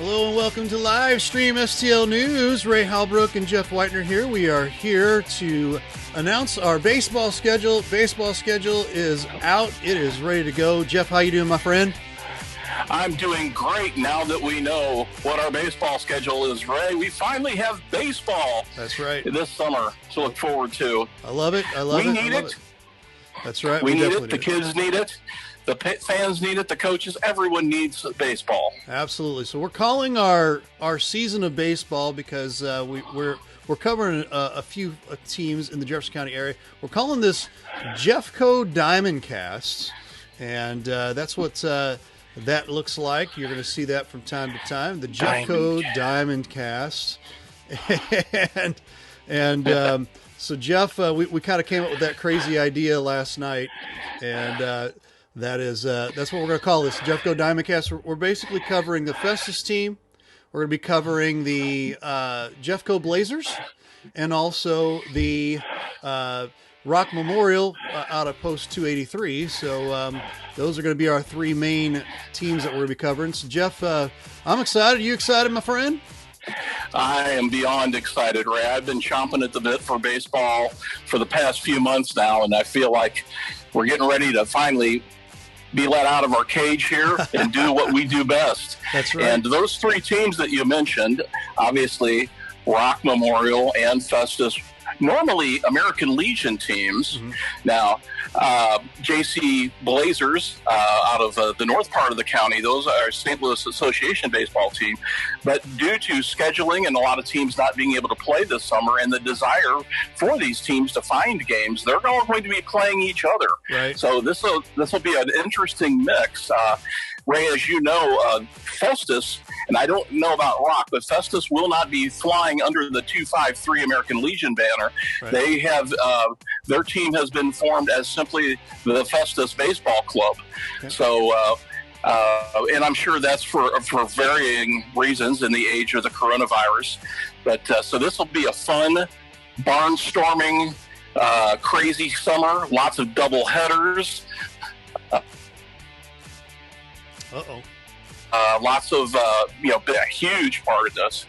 Hello and welcome to Live Stream STL News. Ray Halbrook and Jeff Whitener here. We are here to announce our baseball schedule. Baseball schedule is out. It is ready to go. Jeff, how you doing, my friend? I'm doing great now that we know what our baseball schedule is, Ray. We finally have baseball. That's right. This summer to look forward to. I love it. We need it. That's right. We need it. The kids need it. The fans need it. The coaches. Everyone needs baseball. Absolutely. So we're calling our season of baseball because we're covering a few teams in the Jefferson County area. We're calling this Jeffco Diamondcast, and that's what that looks like. You're going to see that from time to time. The Jeffco Diamondcast, and so Jeff, we kind of came up with that crazy idea last night, and that's what we're going to call this Jeffco Diamondcast. We're basically covering the Festus team. We're going to be covering the Jeffco Blazers and also the Rock Memorial out of Post 283. So those are going to be our three main teams that we're going to be covering. So Jeff, I'm excited. Are you excited, my friend? I am beyond excited, Ray. I've been chomping at the bit for baseball for the past few months now, and I feel like we're getting ready to finally be let out of our cage here and do what we do best. That's right. And those three teams that you mentioned, obviously Rock Memorial and Festus, normally American Legion teams. Mm-hmm. Now, JC Blazers out of the north part of the county, those are St. Louis Association baseball team. But due to scheduling and a lot of teams not being able to play this summer and the desire for these teams to find games, they're all going to be playing each other. Right. So this will be an interesting mix. Ray, as you know, Festus, and I don't know about Rock, but Festus will not be flying under the 253 American Legion banner. Right. They have their team has been formed as simply the Festus Baseball Club. Okay. So, and I'm sure that's for varying reasons in the age of the coronavirus. But so this will be a fun, barnstorming, crazy summer. Lots of double headers. Lots of, a huge part of this,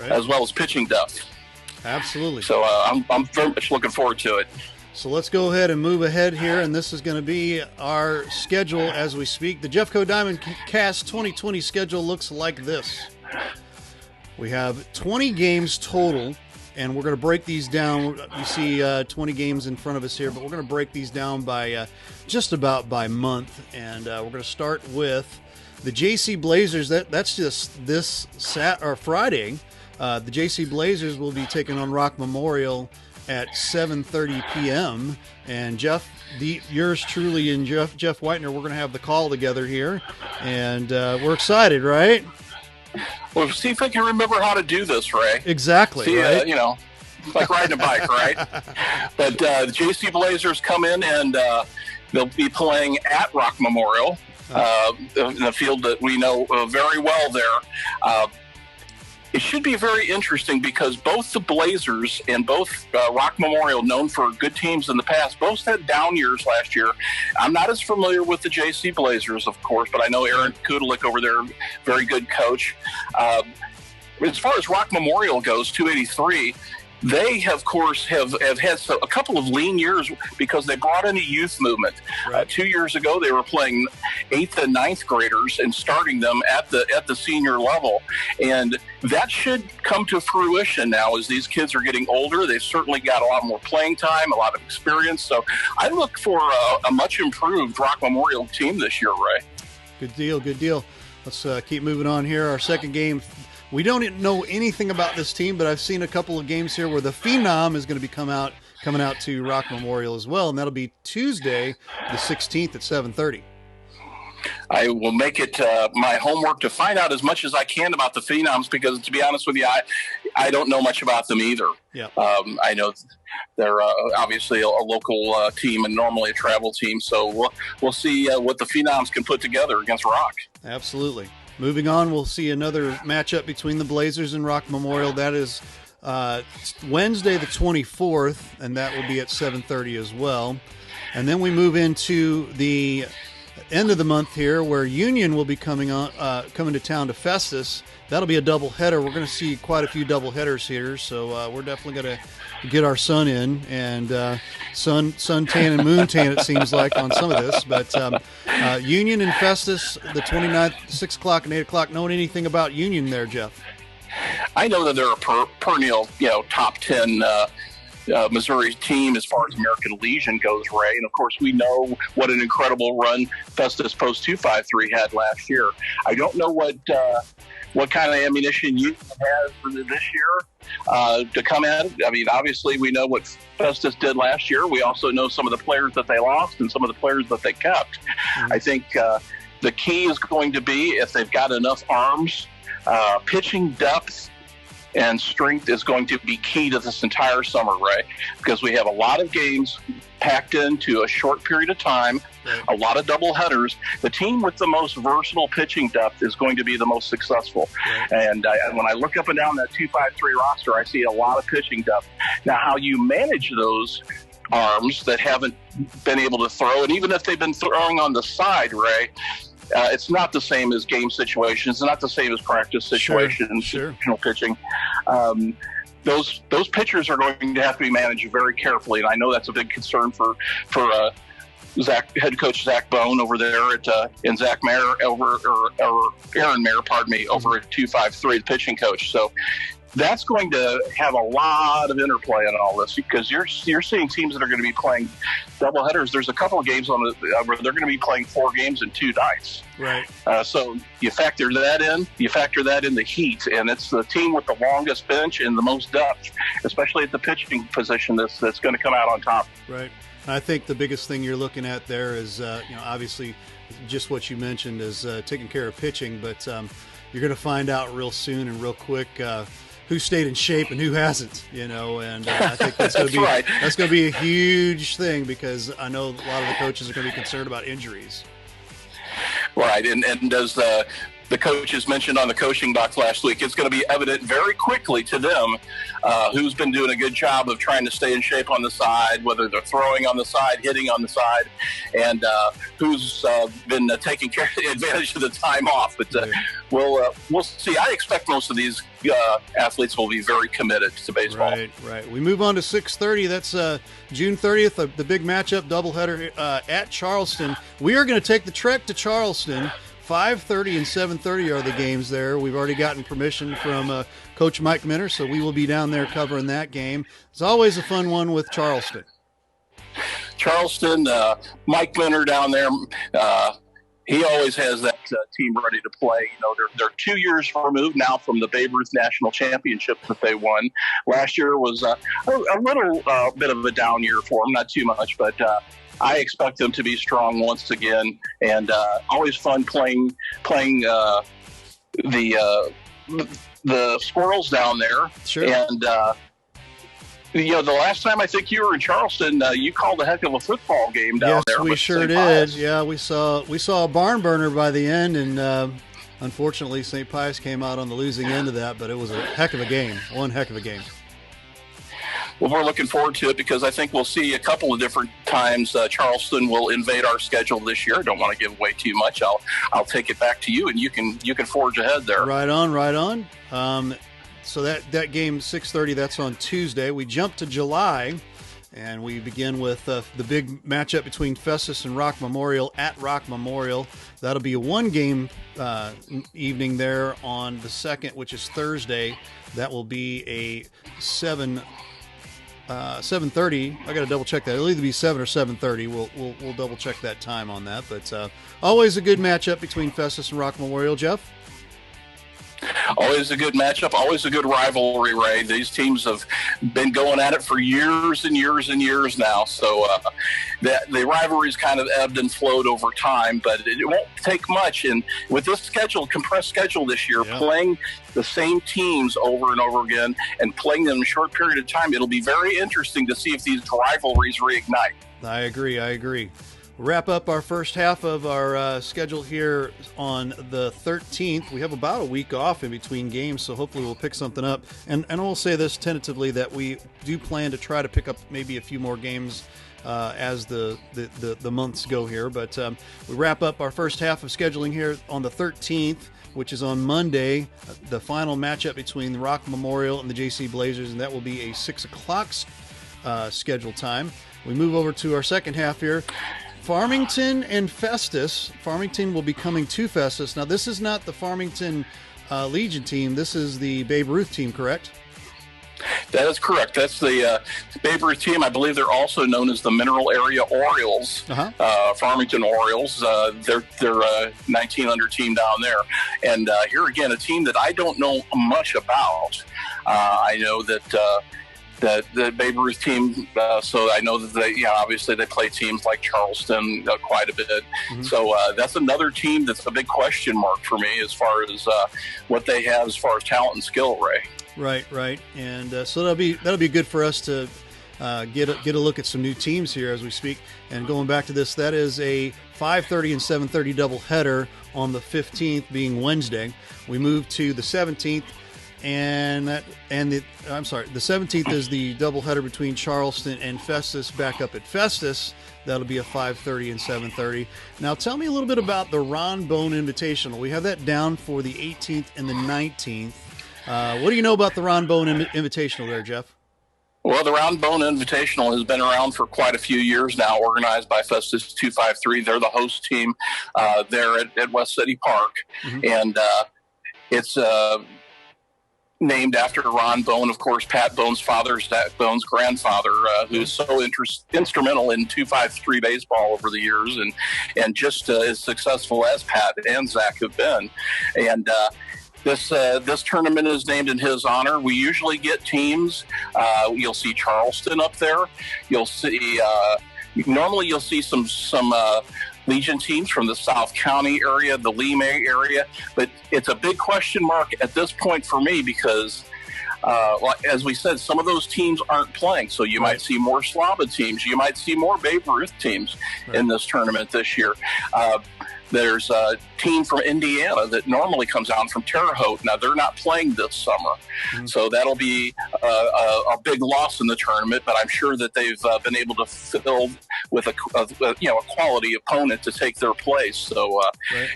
right, as well as pitching depth. Absolutely. So I'm very much looking forward to it. So let's go ahead and move ahead here, and this is going to be our schedule as we speak. The Jeffco Diamondcast 2020 schedule looks like this. We have 20 games total, and we're going to break these down. You see 20 games in front of us here, but we're going to break these down by just about by month, and we're going to start with the JC Blazers. That's just this Friday. The JC Blazers will be taking on Rock Memorial at 7:30 p.m. And Jeff, yours truly and Jeff Whitener, we're going to have the call together here, and we're excited, right? Well, see if I can remember how to do this, Ray. Exactly. See, right? Like riding a bike, right? But the JC Blazers come in and they'll be playing at Rock Memorial, in the field that we know very well there. It should be very interesting because both the Blazers and both Rock Memorial, known for good teams in the past, both had down years last year. I'm not as familiar with the JC Blazers, of course, but I know Aaron Kudelik over there, very good coach. As far as Rock Memorial goes, 283, they, of course, have had a couple of lean years because they brought in a youth movement. Right. 2 years ago, they were playing 8th and 9th graders and starting them at the senior level. And that should come to fruition now as these kids are getting older. They've certainly got a lot more playing time, a lot of experience. So I look for a much improved Rock Memorial team this year, Ray. Good deal, good deal. Let's keep moving on here. Our second game. We don't know anything about this team, but I've seen a couple of games here where the Phenom is going to be coming out to Rock Memorial as well, and that'll be Tuesday, the 16th at 7:30. I will make it my homework to find out as much as I can about the Phenoms because, to be honest with you, I don't know much about them either. Yeah. I know they're obviously a local team and normally a travel team, so we'll see what the Phenoms can put together against Rock. Absolutely. Moving on, we'll see another matchup between the Blazers and Rock Memorial. That is Wednesday the 24th, and that will be at 7:30 as well. And then we move into the end of the month here, where Union will be coming to town to Festus. That'll be a doubleheader. We're going to see quite a few doubleheaders here, so we're definitely going to get our sun in, and sun tan and moon tan, it seems like, on some of this. But Union and Festus, the 29th, 6 o'clock and 8 o'clock. Knowing anything about Union there, Jeff? I know that they're a perennial, top 10 Missouri team as far as American Legion goes, Ray. And, of course, we know what an incredible run Festus Post 253 had last year. I don't know what kind of ammunition Union has for this year to come at. I mean, obviously, we know what Festus did last year. We also know some of the players that they lost and some of the players that they kept. Mm-hmm. I think the key is going to be if they've got enough arms. Pitching depth and strength is going to be key to this entire summer, Ray, because we have a lot of games packed into a short period of time, right. A lot of doubleheaders. The team with the most versatile pitching depth is going to be the most successful. Right. And when I look up and down that 253 roster, I see a lot of pitching depth. Now, how you manage those arms that haven't been able to throw, and even if they've been throwing on the side, Ray, it's not the same as game situations. It's not the same as practice situations. Sure. Pitching. Those pitchers are going to have to be managed very carefully, and I know that's a big concern for head coach Zach Bone over there and Zach Mayer or Aaron Mayer, over at 253, the pitching coach. So that's going to have a lot of interplay in all this, because you're seeing teams that are going to be playing doubleheaders. There's a couple of games where they're going to be playing 4 games in 2 nights. Right. So you factor that in. You factor that in the heat, and it's the team with the longest bench and the most depth, especially at the pitching position, that's going to come out on top. Right. I think the biggest thing you're looking at there is, obviously, just what you mentioned is taking care of pitching, but you're going to find out real soon and real quick who stayed in shape and who hasn't, and I think that's going to be right. That's going to be a huge thing, because I know a lot of the coaches are going to be concerned about injuries. Right, and as the coaches mentioned on the coaching box last week, it's going to be evident very quickly to them who's been doing a good job of trying to stay in shape on the side, whether they're throwing on the side, hitting on the side, and who's been taking advantage of the time off. But we'll see. I expect most of these athletes will be very committed to baseball. Right. We move on to 6:30. That's June 30th, the big matchup doubleheader at Charleston. We are going to take the trek to Charleston. 5:30 and 7:30 are the games there. We've already gotten permission from Coach Mike Minner, so we will be down there covering that game. It's always a fun one with Charleston. Mike Minner down there, he always has that team ready to play. They're 2 years removed now from the Babe Ruth National Championship that they won. Last year was a little bit of a down year for them, not too much, but I expect them to be strong once again, and always fun playing the Squirrels down there. Sure. And the last time I think you were in Charleston, you called a heck of a football game down there. Yes, we sure did. Yeah, we saw a barn burner by the end, and unfortunately, St. Pius came out on the losing end of that. But it was a heck of a game. One heck of a game. Well, we're looking forward to it, because I think we'll see a couple of different times Charleston will invade our schedule this year. I don't want to give away too much. I'll take it back to you, and you can forge ahead there. Right on. So that game 6:30. That's on Tuesday. We jump to July, and we begin with the big matchup between Festus and Rock Memorial at Rock Memorial. That'll be a 1-game evening there on the 2nd, which is Thursday. That will be a 7:30. I got to double check that. It'll either be 7 or 7:30. We'll double check that time on that. But always a good matchup between Festus and Rock Memorial, Jeff. Always a good matchup, always a good rivalry, Ray. These teams have been going at it for years and years and years now. So the rivalry's kind of ebbed and flowed over time, but it won't take much. And with this compressed schedule this year, playing the same teams over and over again and playing them in a short period of time, it'll be very interesting to see if these rivalries reignite. I agree. We'll wrap up our first half of our schedule here on the 13th. We have about a week off in between games, so hopefully we'll pick something up. And we'll say this tentatively, that we do plan to try to pick up maybe a few more games as the months go here. But we wrap up our first half of scheduling here on the 13th, which is on Monday, the final matchup between the Rock Memorial and the JC Blazers, and that will be a 6 o'clock schedule time. We move over to our second half here. Farmington and Festus. Farmington will be coming to Festus. Now, this is not the Farmington Legion team. This is the Babe Ruth team, correct? That is correct. That's the Babe Ruth team. I believe they're also known as the Mineral Area Orioles, Farmington Orioles. They're a 1900 team down there. And here again, a team that I don't know much about. I know that the Babe Ruth team, so I know that they, obviously they play teams like Charleston quite a bit. Mm-hmm. So that's another team that's a big question mark for me as far as what they have as far as talent and skill, Ray. Right. And so that'll be good for us to get a look at some new teams here as we speak. And going back to this, that is a 5:30 and 7:30 doubleheader on the 15th, being Wednesday. We move to the 17th. The 17th is the doubleheader between Charleston and Festus back up at Festus. That'll be a 5:30 and 7:30. Now, tell me a little bit about the Ron Bone Invitational. We have that down for the 18th and the 19th. What do you know about the Ron Bone Invitational there, Jeff? Well, the Ron Bone Invitational has been around for quite a few years now, organized by Festus 253. They're the host team there at West City Park. Mm-hmm. And it's named after Ron Bone, of course, Pat Bone's father, Zach Bone's grandfather, who's so instrumental in 253 baseball over the years, and just as successful as Pat and Zach have been. And this tournament is named in his honor. We usually get teams. You'll see Charleston up there. You'll see normally you'll see some Legion teams from the South County area, the Lee May area, but it's a big question mark at this point for me because, as we said, some of those teams aren't playing. So you might see more Slava teams. You might see more Babe Ruth teams in this tournament this year. There's a team from Indiana that normally comes down from Terre Haute. Now, they're not playing this summer, so that'll be a big loss in the tournament, but I'm sure that they've been able to fill with a quality opponent to take their place. So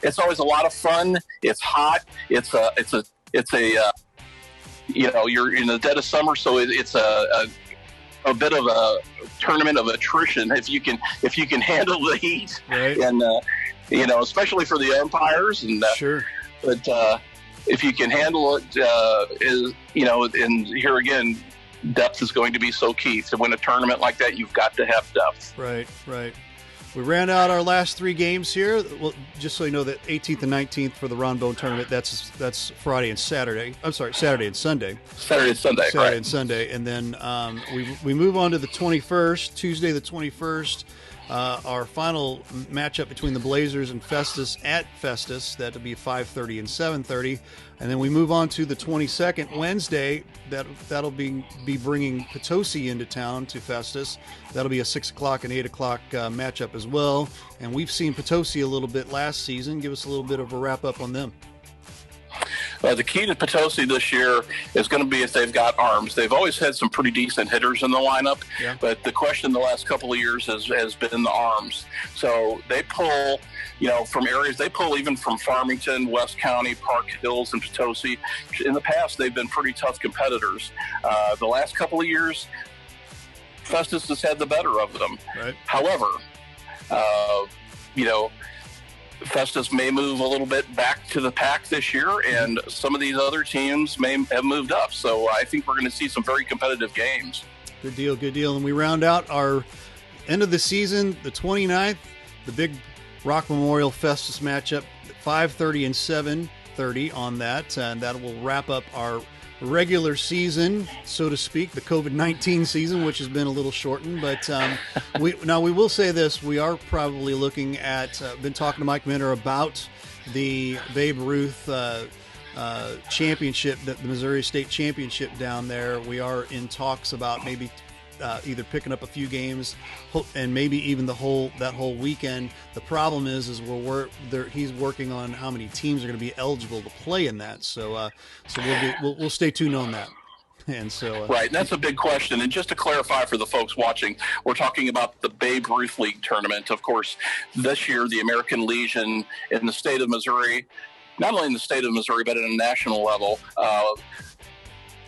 it's always a lot of fun. It's hot. You're in the dead of summer, so it's a bit of a tournament of attrition if you can handle the heat. And especially for the umpires, and sure. But if you can handle it, and here again, depth is going to be so key. To win a tournament like that, you've got to have depth. Right. We ran out our last three games here. Well, just so you know, that 18th and 19th for the Ron Bone tournament, that's Friday and Saturday. I'm sorry, Saturday and Sunday. Saturday and Sunday. And then we move on to the 21st, Tuesday the 21st. Our final matchup between the Blazers and Festus at Festus. That'll be 5:30 and 7:30. And then we move on to the 22nd, Wednesday. That'll be bringing Potosi into town to Festus. That'll be a 6 o'clock and 8 o'clock matchup as well. And we've seen Potosi a little bit last season. Give us a little bit of a wrap-up on them. The key to Potosi this year is going to be if they've got arms. They've always had some pretty decent hitters in the lineup, but the question the last couple of years has been the arms. So they pull, from areas. They pull even from Farmington, West County, Park Hills, and Potosi. In the past, they've been pretty tough competitors. The last couple of years, Festus has had the better of them. Right. However, Festus may move a little bit back to the pack this year, and some of these other teams may have moved up. So I think we're going to see some very competitive games. Good deal. And we round out our end of the season, the 29th, the big Rock Memorial Festus matchup, 5:30 and 7:30 on that. And that will wrap up our regular season, so to speak, the COVID-19 season, which has been a little shortened. But we will say this: we are probably looking at. Been talking to Mike Minter about the Babe Ruth championship, the Missouri State Championship down there. We are in talks about maybe either picking up a few games and maybe even that whole weekend. The problem is he's working on how many teams are going to be eligible to play in that. So we'll stay tuned on that. And so right, and that's a big question. And just to clarify for the folks watching, we're talking about the Babe Ruth League tournament. Of course, this year the American Legion in the state of Missouri, not only in the state of Missouri but at a national level,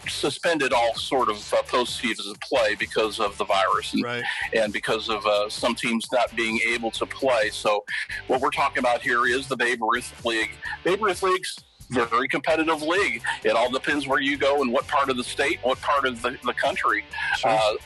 suspended all sort of postseason play because of the virus and because of some teams not being able to play. So what we're talking about here is the Babe Ruth League. Babe Ruth League's a very competitive league. It all depends where you go and what part of the state, what part of the country. Sure.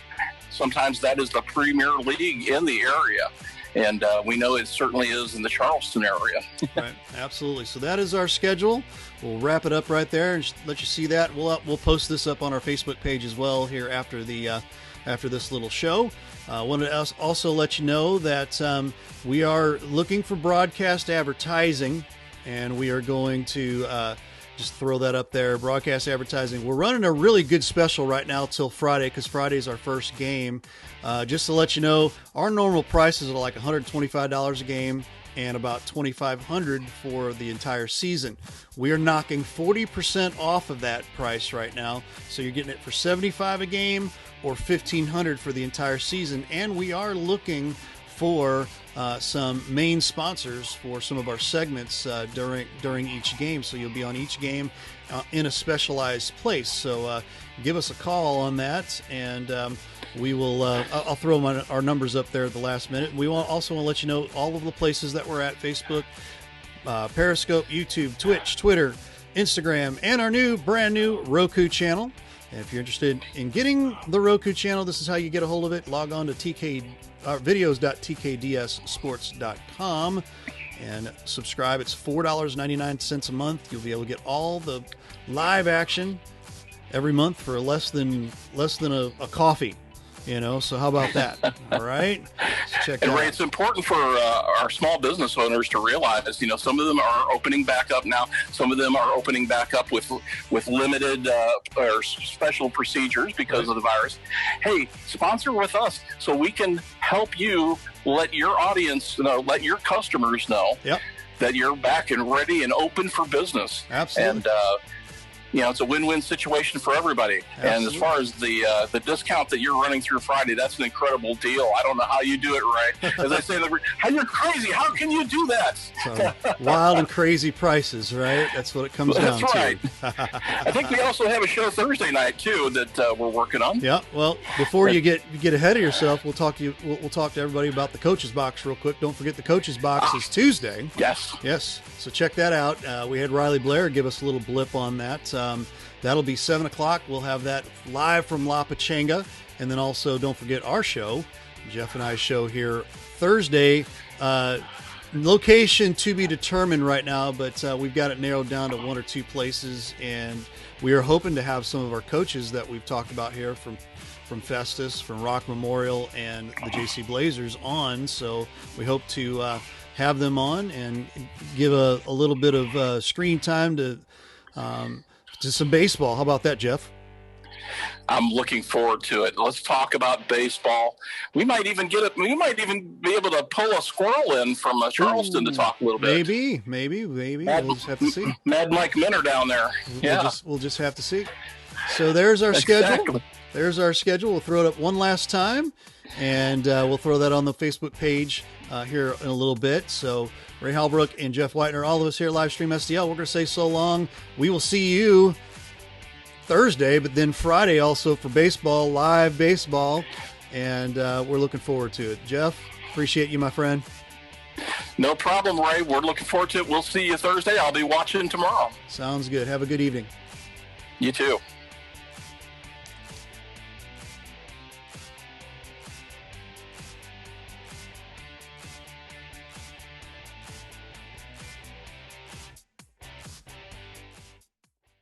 Sometimes that is the premier league in the area. And we know it certainly is in the Charleston area. Right, absolutely. So that is our schedule. We'll wrap it up right there and just let you see that. We'll post this up on our Facebook page as well here after this little show. I wanted to also let you know that we are looking for broadcast advertising, and we are going to just throw that up there. Broadcast advertising. We're running a really good special right now till Friday, because Friday is our first game. Just to let you know, our normal prices are like $125 a game and about $2,500 for the entire season. We are knocking 40% off of that price right now, so you're getting it for $75 a game or $1,500 for the entire season. And we are looking for some main sponsors for some of our segments during each game, so you'll be on each game in a specialized place. So give us a call on that, and we will. I'll throw our numbers up there at the last minute. We also want to let you know all of the places that we're at: Facebook, Periscope, YouTube, Twitch, Twitter, Instagram, and our brand new Roku channel. And if you're interested in getting the Roku channel, this is how you get a hold of it. Log on to videos.tkdssports.com and subscribe. It's $4.99 a month. You'll be able to get all the live action every month for less than a coffee. So how about that? All right. So check it out. Ray, it's important for our small business owners to realize, some of them are opening back up now. Some of them are opening back up with limited or special procedures because of the virus. Hey, sponsor with us so we can help you let your audience know, let your customers know that you're back and ready and open for business. Absolutely. And, it's a win-win situation for everybody. Absolutely. And as far as the discount that you're running through Friday, that's an incredible deal. I don't know how you do it, right? As I say, you're crazy. How can you do that? So, wild and crazy prices, right? That's what it comes down to. That's right. I think we also have a show Thursday night too that we're working on. Yeah. Well, before you get ahead of yourself, we'll talk to everybody about the Coach's Box real quick. Don't forget the Coach's Box is Tuesday. Yes. So check that out. We had Riley Blair give us a little blip on that. That'll be 7 o'clock. We'll have that live from La Pachanga. And then also don't forget our show, Jeff and I's show here Thursday. Location to be determined right now, but we've got it narrowed down to 1 or 2 places. And we are hoping to have some of our coaches that we've talked about here from Festus, from Rock Memorial, and the JC Blazers on. So we hope to have them on and give a little bit of screen time to some baseball. How about that, Jeff? I'm looking forward to it. Let's talk about baseball. We might even be able to pull a squirrel in from Charleston to talk a little bit. Maybe. We'll just have to see. Mad Mike Minner down there. We'll just have to see. So there's our schedule. There's our schedule. We'll throw it up one last time, and we'll throw that on the Facebook page here in a little bit. So Ray Halbrook and Jeff Whitener, all of us here at Livestream STL, we're going to say so long. We will see you Thursday, but then Friday also for baseball, live baseball, and we're looking forward to it. Jeff, appreciate you, my friend. No problem, Ray. We're looking forward to it. We'll see you Thursday. I'll be watching tomorrow. Sounds good. Have a good evening. You too.